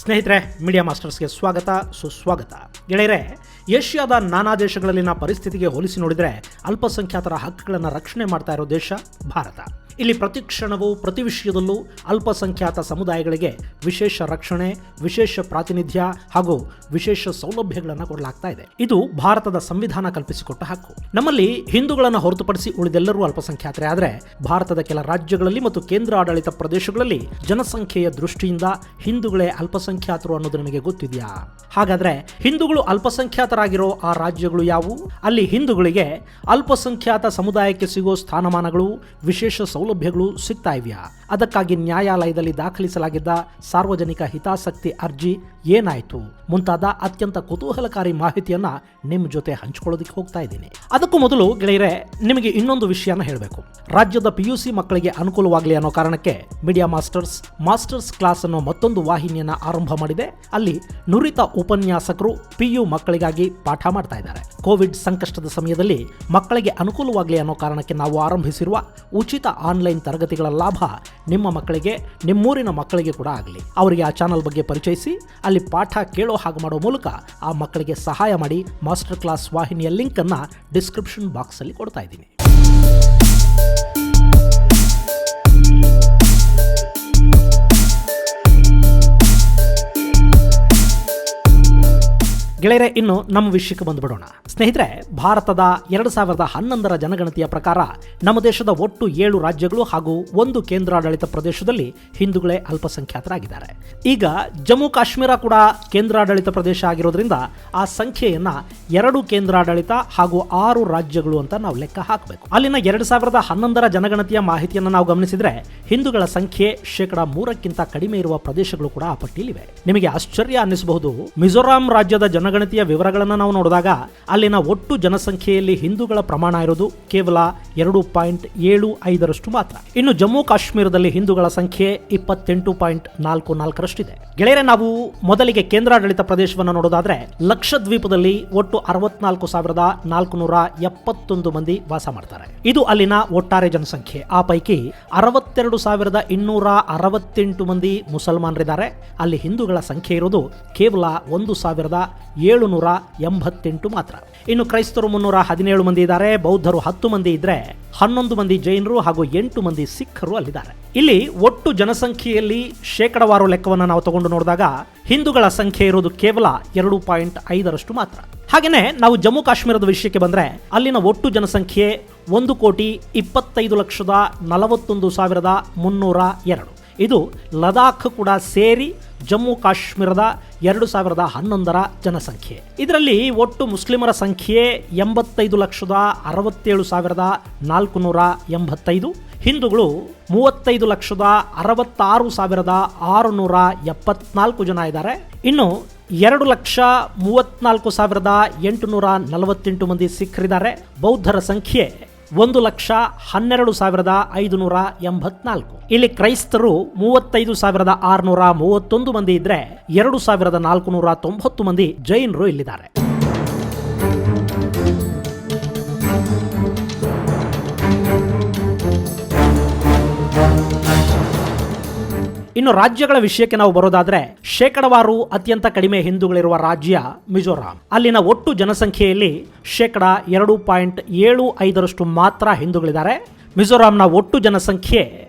ಸ್ನೇಹಿತರೆ, ಮೀಡಿಯಾ ಮಾಸ್ಟರ್ಸ್ಗೆ ಸ್ವಾಗತ, ಸುಸ್ವಾಗತ. ಗೆಳೆಯರೆ, ಏಷ್ಯಾದ ನಾನಾ ದೇಶಗಳಲ್ಲಿನ ಪರಿಸ್ಥಿತಿಗೆ ಹೋಲಿಸಿ ನೋಡಿದರೆ ಅಲ್ಪಸಂಖ್ಯಾತರ ಹಕ್ಕುಗಳನ್ನು ರಕ್ಷಣೆ ಮಾಡ್ತಾ ಇರೋ ದೇಶ ಭಾರತ. ಇಲ್ಲಿ ಪ್ರತಿ ಕ್ಷಣವೂ ಪ್ರತಿ ವಿಷಯದಲ್ಲೂ ಅಲ್ಪಸಂಖ್ಯಾತ ಸಮುದಾಯಗಳಿಗೆ ವಿಶೇಷ ರಕ್ಷಣೆ, ವಿಶೇಷ ಪ್ರಾತಿನಿಧ್ಯ ಹಾಗೂ ವಿಶೇಷ ಸೌಲಭ್ಯಗಳನ್ನು ಕೊಡಲಾಗ್ತಾ ಇದೆ. ಇದು ಭಾರತದ ಸಂವಿಧಾನ ಕಲ್ಪಿಸಿಕೊಟ್ಟ ಹಕ್ಕು. ನಮ್ಮಲ್ಲಿ ಹಿಂದೂಗಳನ್ನು ಹೊರತುಪಡಿಸಿ ಉಳಿದೆಲ್ಲರೂ ಅಲ್ಪಸಂಖ್ಯಾತರೇ. ಆದರೆ ಭಾರತದ ಕೆಲ ರಾಜ್ಯಗಳಲ್ಲಿ ಮತ್ತು ಕೇಂದ್ರ ಆಡಳಿತ ಪ್ರದೇಶಗಳಲ್ಲಿ ಜನಸಂಖ್ಯೆಯ ದೃಷ್ಟಿಯಿಂದ ಹಿಂದೂಗಳೇ ಅಲ್ಪಸಂಖ್ಯಾತರು ಅನ್ನೋದು ನಿಮಗೆ ಗೊತ್ತಿದೆಯಾ? ಹಾಗಾದ್ರೆ ಹಿಂದೂಗಳು ಅಲ್ಪಸಂಖ್ಯಾತರಾಗಿರೋ ಆ ರಾಜ್ಯಗಳು ಯಾವುವು? ಅಲ್ಲಿ ಹಿಂದೂಗಳಿಗೆ ಅಲ್ಪಸಂಖ್ಯಾತ ಸಮುದಾಯಕ್ಕೆ ಸಿಗೋ ಸ್ಥಾನಮಾನಗಳು, ವಿಶೇಷ ಸೌಲಭ್ಯಗಳು ಸಿಗ್ತಾ ಇವೆಯಾ? ಅದಕ್ಕಾಗಿ ನ್ಯಾಯಾಲಯದಲ್ಲಿ ದಾಖಲಿಸಲಾಗಿದ್ದ ಸಾರ್ವಜನಿಕ ಹಿತಾಸಕ್ತಿ ಅರ್ಜಿ ಏನಾಯಿತು ಮುಂತಾದ ಅತ್ಯಂತ ಕುತೂಹಲಕಾರಿ ಮಾಹಿತಿಯನ್ನ ನಿಮ್ಮ ಜೊತೆ ಹಂಚಿಕೊಳ್ಳೋದಕ್ಕೆ ಹೋಗ್ತಾ ಇದ್ದೀನಿ. ಅದಕ್ಕೂ ಮೊದಲು ಗೆಳೆಯರೆ, ನಿಮಗೆ ಇನ್ನೊಂದು ವಿಷಯನ ಹೇಳಬೇಕು. ರಾಜ್ಯದ PUC ಮಕ್ಕಳಿಗೆ ಅನುಕೂಲವಾಗಲಿ ಅನ್ನೋ ಕಾರಣಕ್ಕೆ ಮೀಡಿಯಾ ಮಾಸ್ಟರ್ಸ್ ಕ್ಲಾಸ್ ಅನ್ನೋ ಮತ್ತೊಂದು ವಾಹಿನಿಯನ್ನ ಆರಂಭ ಮಾಡಿದೆ. ಅಲ್ಲಿ ನುರಿತ ಉಪನ್ಯಾಸಕರು PU ಮಕ್ಕಳಿಗಾಗಿ ಪಾಠ ಮಾಡ್ತಾ ಇದ್ದಾರೆ. ಕೋವಿಡ್ ಸಂಕಷ್ಟದ ಸಮಯದಲ್ಲಿ ಮಕ್ಕಳಿಗೆ ಅನುಕೂಲವಾಗಲಿ ಅನ್ನೋ ಕಾರಣಕ್ಕೆ ನಾವು ಆರಂಭಿಸಿರುವ ಉಚಿತ ಆನ್ಲೈನ್ ತರಗತಿಗಳ ಲಾಭ ನಿಮ್ಮ ಮಕ್ಕಳಿಗೆ, ನಿಮ್ಮೂರಿನ ಮಕ್ಕಳಿಗೆ ಕೂಡ ಆಗಲಿ. ಅವರಿಗೆ ಆ ಚಾನಲ್ ಬಗ್ಗೆ ಪರಿಚಯಿಸಿ ಅಲ್ಲಿ ಪಾಠ ಕೇಳೋ ಹಾಗೆ ಮಾಡೋ ಮೂಲಕ ಆ ಮಕ್ಕಳಿಗೆ ಸಹಾಯ ಮಾಡಿ. ಮಾಸ್ಟರ್ ಕ್ಲಾಸ್ ವಾಹಿನಿಯ ಲಿಂಕ್ ಅನ್ನ ಡಿಸ್ಕ್ರಿಪ್ಷನ್ ಬಾಕ್ಸ್ ಅಲ್ಲಿ ಕೊಡ್ತಾ ಇದ್ದೀನಿ. ಗೆಳೆಯರೆ, ಇನ್ನು ನಮ್ಮ ವಿಷಯಕ್ಕೆ ಬಂದುಬಿಡೋಣ. ಸ್ನೇಹಿತರೆ, ಭಾರತದ 2011ರ ಜನಗಣತಿಯ ಪ್ರಕಾರ ನಮ್ಮ ದೇಶದ ಒಟ್ಟು 7 ರಾಜ್ಯಗಳು ಹಾಗೂ 1 ಕೇಂದ್ರಾಡಳಿತ ಪ್ರದೇಶದಲ್ಲಿ ಹಿಂದೂಗಳೇ ಅಲ್ಪಸಂಖ್ಯಾತರಾಗಿದ್ದಾರೆ. ಈಗ ಜಮ್ಮು ಕಾಶ್ಮೀರ ಕೂಡ ಕೇಂದ್ರಾಡಳಿತ ಪ್ರದೇಶ ಆಗಿರೋದ್ರಿಂದ ಆ ಸಂಖ್ಯೆಯನ್ನ 2 ಕೇಂದ್ರಾಡಳಿತ ಹಾಗೂ 6 ರಾಜ್ಯಗಳು ಅಂತ ನಾವು ಲೆಕ್ಕ ಹಾಕಬೇಕು. ಅಲ್ಲಿನ 2011ರ ಜನಗಣತಿಯ ಮಾಹಿತಿಯನ್ನು ನಾವು ಗಮನಿಸಿದ್ರೆ ಹಿಂದೂಗಳ ಸಂಖ್ಯೆ 3%ಕ್ಕಿಂತ ಕಡಿಮೆ ಇರುವ ಪ್ರದೇಶಗಳು ಕೂಡ ಆ ಪಟ್ಟಿಯಲ್ಲಿವೆ. ನಿಮಗೆ ಆಶ್ಚರ್ಯ ಅನ್ನಿಸಬಹುದು. ಮಿಜೋರಾಂ ರಾಜ್ಯದ ಜನಗಣತಿಯ ವಿವರಗಳನ್ನು ನಾವು ನೋಡಿದಾಗ ಅಲ್ಲಿನ ಒಟ್ಟು ಜನಸಂಖ್ಯೆಯಲ್ಲಿ ಹಿಂದೂಗಳ ಪ್ರಮಾಣ ಇರೋದು ಕೇವಲ 2.75 ಮಾತ್ರ. ಇನ್ನು ಜಮ್ಮು ಕಾಶ್ಮೀರದಲ್ಲಿ ಹಿಂದೂಗಳ ಸಂಖ್ಯೆ 28.44ರಷ್ಟಿದೆ. ಗೆಳೆಯರೆ, ನಾವು ಮೊದಲಿಗೆ ಕೇಂದ್ರಾಡಳಿತ ಪ್ರದೇಶವನ್ನು ನೋಡೋದಾದ್ರೆ ಲಕ್ಷದ್ವೀಪದಲ್ಲಿ ಒಟ್ಟು 64,471 ಮಂದಿ ವಾಸ ಮಾಡ್ತಾರೆ. ಇದು ಅಲ್ಲಿನ ಒಟ್ಟಾರೆ ಜನಸಂಖ್ಯೆ. ಆ ಪೈಕಿ 62,268 ಮಂದಿ ಮುಸಲ್ಮಾನರಿದ್ದಾರೆ. ಅಲ್ಲಿ ಹಿಂದೂಗಳ ಸಂಖ್ಯೆ ಇರೋದು ಕೇವಲ 1,788 ಮಾತ್ರ. ಇನ್ನು ಕ್ರೈಸ್ತರು 317 ಮಂದಿ ಇದ್ದಾರೆ. ಬೌದ್ಧರು 10 ಮಂದಿ ಇದ್ರೆ 11 ಮಂದಿ ಜೈನರು ಹಾಗೂ 8 ಮಂದಿ ಸಿಖ್ಖರು ಅಲ್ಲಿದ್ದಾರೆ. ಇಲ್ಲಿ ಒಟ್ಟು ಜನಸಂಖ್ಯೆಯಲ್ಲಿ ಶೇಕಡವಾರು ಲೆಕ್ಕವನ್ನು ನಾವು ತಗೊಂಡು ನೋಡಿದಾಗ ಹಿಂದೂಗಳ ಸಂಖ್ಯೆ ಇರೋದು ಕೇವಲ 2.5 ಮಾತ್ರ. ಹಾಗೇನೆ ನಾವು ಜಮ್ಮು ಕಾಶ್ಮೀರದ ವಿಷಯಕ್ಕೆ ಬಂದ್ರೆ ಅಲ್ಲಿನ ಒಟ್ಟು ಜನಸಂಖ್ಯೆ 1,25,41,302. ಇದು ಲದಾಖ್ ಕೂಡ ಸೇರಿ ಜಮ್ಮು ಕಾಶ್ಮೀರದ 2011ರ ಜನಸಂಖ್ಯೆ. ಇದರಲ್ಲಿ ಒಟ್ಟು ಮುಸ್ಲಿಮರ ಸಂಖ್ಯೆ 85,67,485. ಹಿಂದೂಗಳು 35,66,674 ಜನ ಇದ್ದಾರೆ. ಇನ್ನು 2,34,848 ಮಂದಿ ಸಿಖ್ಖರಿದ್ದಾರೆ. ಬೌದ್ಧರ ಸಂಖ್ಯೆ 1,12,584. ಇಲ್ಲಿ ಕ್ರೈಸ್ತರು 35,631 ಮಂದಿ ಇದ್ರೆ 2,490 ಮಂದಿ ಜೈನರು ಇಲ್ಲಿದ್ದಾರೆ. ಇನ್ನು ರಾಜ್ಯಗಳ ವಿಷಯಕ್ಕೆ ನಾವು ಬರೋದಾದ್ರೆ ಶೇಕಡವಾರು ಅತ್ಯಂತ ಕಡಿಮೆ ಹಿಂದೂಗಳಿರುವ ರಾಜ್ಯ ಮಿಜೋರಾಂ. ಅಲ್ಲಿನ ಒಟ್ಟು ಜನಸಂಖ್ಯೆಯಲ್ಲಿ 2.75% ಮಾತ್ರ ಹಿಂದೂಗಳಿದ್ದಾರೆ. ಮಿಜೋರಾಂನ ಒಟ್ಟು ಜನಸಂಖ್ಯೆ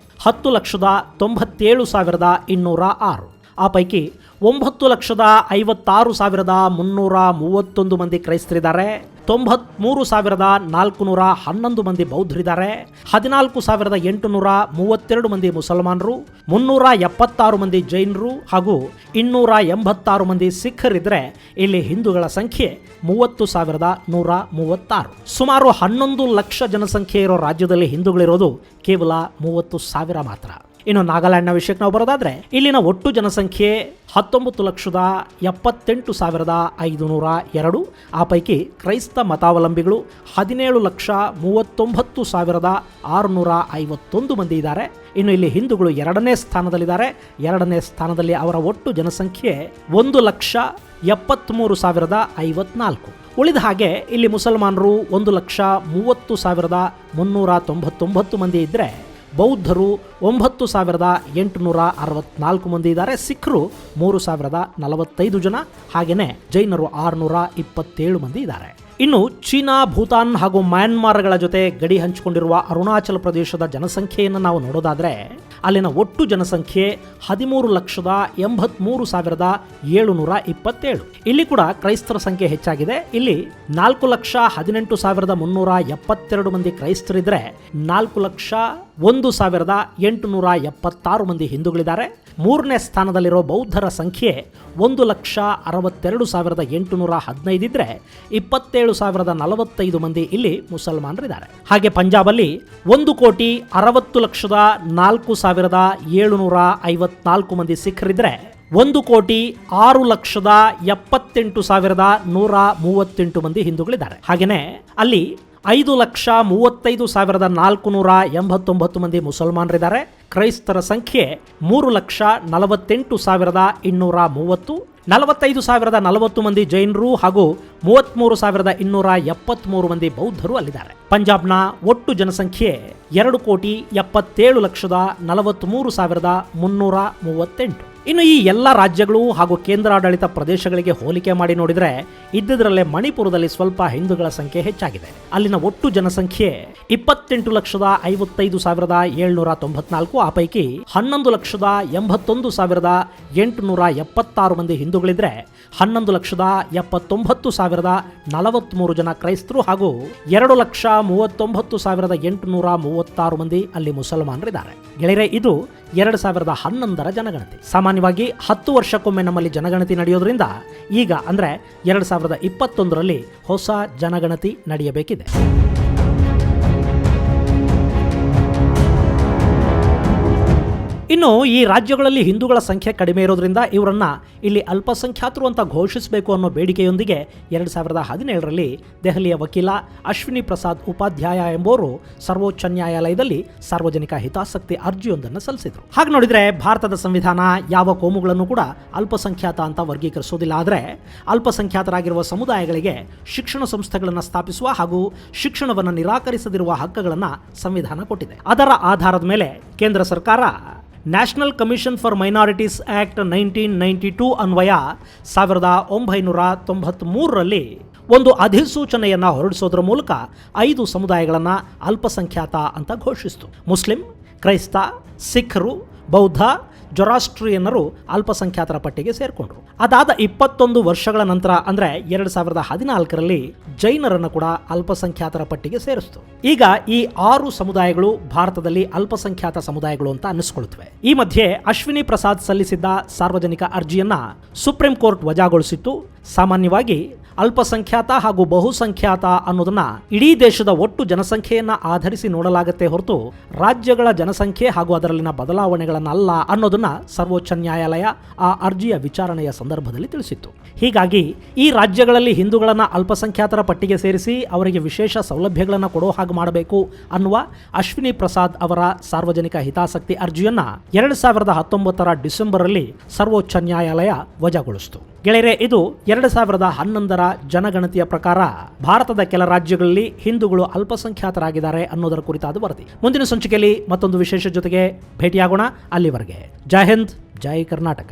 10,97,206. ಆ ಪೈಕಿ 9,56,331 ಮಂದಿ ಕ್ರೈಸ್ತರಿದ್ದಾರೆ. 93,411 ಮಂದಿ ಬೌದ್ಧರಿದ್ದಾರೆ. 14,832 ಮಂದಿ ಮುಸಲ್ಮಾನರು, 376 ಮಂದಿ ಜೈನರು ಹಾಗೂ 286 ಮಂದಿ ಸಿಖ್ಖರಿದ್ರೆ ಇಲ್ಲಿ ಹಿಂದೂಗಳ ಸಂಖ್ಯೆ 30,136. ಸುಮಾರು 11 ಲಕ್ಷ ಜನಸಂಖ್ಯೆ ಇರೋ ರಾಜ್ಯದಲ್ಲಿ ಹಿಂದೂಗಳಿರೋದು ಕೇವಲ 30,000 ಮಾತ್ರ. ಇನ್ನು ನಾಗಾಲ್ಯಾಂಡ್ನ ವಿಷಯಕ್ಕೆ ನಾವು ಬರೋದಾದ್ರೆ ಇಲ್ಲಿನ ಒಟ್ಟು ಜನಸಂಖ್ಯೆ 19,78,502. ಆ ಪೈಕಿ ಕ್ರೈಸ್ತ ಮತಾವಲಂಬಿಗಳು 17,39,651 ಮಂದಿ ಇದ್ದಾರೆ. ಇನ್ನು ಇಲ್ಲಿ ಹಿಂದೂಗಳು 2ನೇ ಸ್ಥಾನದಲ್ಲಿದ್ದಾರೆ. 2ನೇ ಸ್ಥಾನದಲ್ಲಿ ಅವರ ಒಟ್ಟು ಜನಸಂಖ್ಯೆ 1,73,054. ಉಳಿದ ಹಾಗೆ ಇಲ್ಲಿ ಮುಸಲ್ಮಾನರು 1,30,399 ಮಂದಿ ಇದ್ರೆ ಬೌದ್ಧರು 9,864 ಮಂದಿ ಇದ್ದಾರೆ. ಸಿಖ್ರು 3,045 ಜನ, ಹಾಗೆಯೇ ಜೈನರು 627 ಮಂದಿ ಇದ್ದಾರೆ. ಇನ್ನು ಚೀನಾ, ಭೂತಾನ್ ಹಾಗೂ ಮ್ಯಾನ್ಮಾರ್ಗಳ ಜೊತೆ ಗಡಿ ಹಂಚಿಕೊಂಡಿರುವ ಅರುಣಾಚಲ ಪ್ರದೇಶದ ಜನಸಂಖ್ಯೆಯನ್ನು ನಾವು ನೋಡೋದಾದ್ರೆ ಅಲ್ಲಿನ ಒಟ್ಟು ಜನಸಂಖ್ಯೆ 13,83,727. ಇಲ್ಲಿ ಕೂಡ ಕ್ರೈಸ್ತರ ಸಂಖ್ಯೆ ಹೆಚ್ಚಾಗಿದೆ. ಇಲ್ಲಿ 4,18,372 ಮಂದಿ ಕ್ರೈಸ್ತರಿದ್ರೆ 4,01,876 ಮಂದಿ ಹಿಂದೂಗಳಿದ್ದಾರೆ. ಮೂರನೇ ಸ್ಥಾನದಲ್ಲಿರೋ ಬೌದ್ಧರ ಸಂಖ್ಯೆ 1,62,815 ಇದ್ರೆ 27,045 ಮಂದಿ ಇಲ್ಲಿ ಮುಸಲ್ಮಾನರಿದ್ದಾರೆ. ಹಾಗೆ ಪಂಜಾಬಲ್ಲಿ 1,60,04,754 ಮಂದಿ ಸಿಖ್ರಿದ್ರೆ 1,06,78,138 ಮಂದಿ ಹಿಂದೂಗಳಿದ್ದಾರೆ. ಹಾಗೆಯೇ ಅಲ್ಲಿ 5,35,489 ಮಂದಿ ಮುಸಲ್ಮಾನರಿದ್ದಾರೆ. ಕ್ರೈಸ್ತರ ಸಂಖ್ಯೆ 3,48,230, 45,040 ಮಂದಿ ಜೈನರು ಹಾಗೂ 33,273 ಮಂದಿ ಬೌದ್ಧರು ಅಲ್ಲಿದ್ದಾರೆ. ಪಂಜಾಬ್ನ ಒಟ್ಟು ಜನಸಂಖ್ಯೆ 2,77,43,338. ಇನ್ನು ಈ ಎಲ್ಲ ರಾಜ್ಯಗಳು ಹಾಗೂ ಕೇಂದ್ರಾಡಳಿತ ಪ್ರದೇಶಗಳಿಗೆ ಹೋಲಿಕೆ ಮಾಡಿ ನೋಡಿದರೆ ಇದ್ದದರಲ್ಲೇ ಮಣಿಪುರದಲ್ಲಿ ಸ್ವಲ್ಪ ಹಿಂದೂಗಳ ಸಂಖ್ಯೆ ಹೆಚ್ಚಾಗಿದೆ. ಅಲ್ಲಿನ ಒಟ್ಟು ಜನಸಂಖ್ಯೆ 28,55,794. ಆ ಪೈಕಿ 11,81,876 ಮಂದಿ ಹಿಂದೂಗಳಿದ್ರೆ 11,79,043 ಜನ ಕ್ರೈಸ್ತರು ಹಾಗೂ 2,39,836 ಮಂದಿ ಅಲ್ಲಿ ಮುಸಲ್ಮಾನರಿದ್ದಾರೆ. ಗೆಳೆಯರೆ, ಇದು 2011ರ ಜನಗಣತಿ. ಸಾಮಾನ್ಯವಾಗಿ 10 ವರ್ಷಕ್ಕೊಮ್ಮೆ ನಮ್ಮಲ್ಲಿ ಜನಗಣತಿ ನಡೆಯೋದ್ರಿಂದ ಈಗ ಅಂದ್ರೆ 2021ರಲ್ಲಿ ಹೊಸ ಜನಗಣತಿ ನಡೆಯಬೇಕಿದೆ. ಇನ್ನು ಈ ರಾಜ್ಯಗಳಲ್ಲಿ ಹಿಂದೂಗಳ ಸಂಖ್ಯೆ ಕಡಿಮೆ ಇರೋದ್ರಿಂದ ಇವರನ್ನ ಇಲ್ಲಿ ಅಲ್ಪಸಂಖ್ಯಾತರು ಅಂತ ಘೋಷಿಸಬೇಕು ಅನ್ನೋ ಬೇಡಿಕೆಯೊಂದಿಗೆ 2017ರಲ್ಲಿ ದೆಹಲಿಯ ವಕೀಲ ಅಶ್ವಿನಿ ಪ್ರಸಾದ್ ಉಪಾಧ್ಯಾಯ ಎಂಬುವರು ಸರ್ವೋಚ್ಚ ನ್ಯಾಯಾಲಯದಲ್ಲಿ ಸಾರ್ವಜನಿಕ ಹಿತಾಸಕ್ತಿ ಅರ್ಜಿಯೊಂದನ್ನು ಸಲ್ಲಿಸಿದರು. ಹಾಗೆ ನೋಡಿದರೆ ಭಾರತದ ಸಂವಿಧಾನ ಯಾವ ಕೋಮುಗಳನ್ನು ಕೂಡ ಅಲ್ಪಸಂಖ್ಯಾತ ಅಂತ ವರ್ಗೀಕರಿಸೋದಿಲ್ಲ. ಆದರೆ ಅಲ್ಪಸಂಖ್ಯಾತರಾಗಿರುವ ಸಮುದಾಯಗಳಿಗೆ ಶಿಕ್ಷಣ ಸಂಸ್ಥೆಗಳನ್ನು ಸ್ಥಾಪಿಸುವ ಹಾಗೂ ಶಿಕ್ಷಣವನ್ನು ನಿರಾಕರಿಸದಿರುವ ಹಕ್ಕುಗಳನ್ನು ಸಂವಿಧಾನ ಕೊಟ್ಟಿದೆ. ಅದರ ಆಧಾರದ ಮೇಲೆ ಕೇಂದ್ರ ಸರ್ಕಾರ national commission for minorities act 1992 ಅನ್ವಯ 1993ರಲ್ಲಿ ಒಂದು ಅಧಿಸೂಚನೆಯನ್ನು ಹೊರಡಿಸೋದ್ರ ಮೂಲಕ 5 ಸಮುದಾಯಗಳನ್ನು ಅಲ್ಪಸಂಖ್ಯಾತ ಅಂತ ಘೋಷಿಸಿತು. ಮುಸ್ಲಿಂ, ಕ್ರೈಸ್ತ, ಸಿಖ್ರು, ಬೌದ್ಧ, ಜೊರಾಸ್ಟ್ರಿಯನ್ನರು ಅಲ್ಪಸಂಖ್ಯಾತರ ಪಟ್ಟಿಗೆ ಸೇರಿಕೊಂಡ್ರು. ಅದಾದ 21 ವರ್ಷಗಳ ನಂತರ ಅಂದ್ರೆ 2014ರಲ್ಲಿ ಜೈನರನ್ನು ಕೂಡ ಅಲ್ಪಸಂಖ್ಯಾತರ ಪಟ್ಟಿಗೆ ಸೇರಿಸಿತು. ಈಗ ಈ 6 ಸಮುದಾಯಗಳು ಭಾರತದಲ್ಲಿ ಅಲ್ಪಸಂಖ್ಯಾತ ಸಮುದಾಯಗಳು ಅಂತ ಅನ್ನಿಸ್ಕೊಳ್ಳುತ್ತವೆ. ಈ ಮಧ್ಯೆ ಅಶ್ವಿನಿ ಪ್ರಸಾದ್ ಸಲ್ಲಿಸಿದ್ದ ಸಾರ್ವಜನಿಕ ಅರ್ಜಿಯನ್ನ ಸುಪ್ರೀಂ ಕೋರ್ಟ್ ವಜಾಗೊಳಿಸಿತ್ತು. ಸಾಮಾನ್ಯವಾಗಿ ಅಲ್ಪಸಂಖ್ಯಾತ ಹಾಗೂ ಬಹುಸಂಖ್ಯಾತ ಅನ್ನೋದನ್ನ ಇಡೀ ದೇಶದ ಒಟ್ಟು ಜನಸಂಖ್ಯೆಯನ್ನ ಆಧರಿಸಿ ನೋಡಲಾಗುತ್ತೆ ಹೊರತು ರಾಜ್ಯಗಳ ಜನಸಂಖ್ಯೆ ಹಾಗೂ ಅದರಲ್ಲಿನ ಬದಲಾವಣೆಗಳನ್ನಲ್ಲ ಅನ್ನೋದನ್ನ ಸರ್ವೋಚ್ಚ ನ್ಯಾಯಾಲಯ ಆ ಅರ್ಜಿಯ ವಿಚಾರಣೆಯ ಸಂದರ್ಭದಲ್ಲಿ ತಿಳಿಸಿತ್ತು. ಹೀಗಾಗಿ ಈ ರಾಜ್ಯಗಳಲ್ಲಿ ಹಿಂದೂಗಳನ್ನ ಅಲ್ಪಸಂಖ್ಯಾತರ ಪಟ್ಟಿಗೆ ಸೇರಿಸಿ ಅವರಿಗೆ ವಿಶೇಷ ಸೌಲಭ್ಯಗಳನ್ನು ಕೊಡೋ ಹಾಗೆ ಮಾಡಬೇಕು ಅನ್ನುವ ಅಶ್ವಿನಿ ಪ್ರಸಾದ್ ಅವರ ಸಾರ್ವಜನಿಕ ಹಿತಾಸಕ್ತಿ ಅರ್ಜಿಯನ್ನ 2019ರ ಡಿಸೆಂಬರ್ರಲ್ಲಿ ಸರ್ವೋಚ್ಚ ನ್ಯಾಯಾಲಯ ವಜಾಗೊಳಿಸಿತು. ಗೆಳೆಯರೆ, ಇದು 2011ರ ಜನಗಣತಿಯ ಪ್ರಕಾರ ಭಾರತದ ಕೆಲ ರಾಜ್ಯಗಳಲ್ಲಿ ಹಿಂದೂಗಳು ಅಲ್ಪಸಂಖ್ಯಾತರಾಗಿದ್ದಾರೆ ಅನ್ನೋದರ ಕುರಿತಾದ ವರದಿ. ಮುಂದಿನ ಸಂಚಿಕೆಯಲ್ಲಿ ಮತ್ತೊಂದು ವಿಶೇಷ ಜೊತೆಗೆ ಭೇಟಿಯಾಗೋಣ. ಅಲ್ಲಿವರೆಗೆ ಜೈ ಹಿಂದ್, ಜೈ ಕರ್ನಾಟಕ.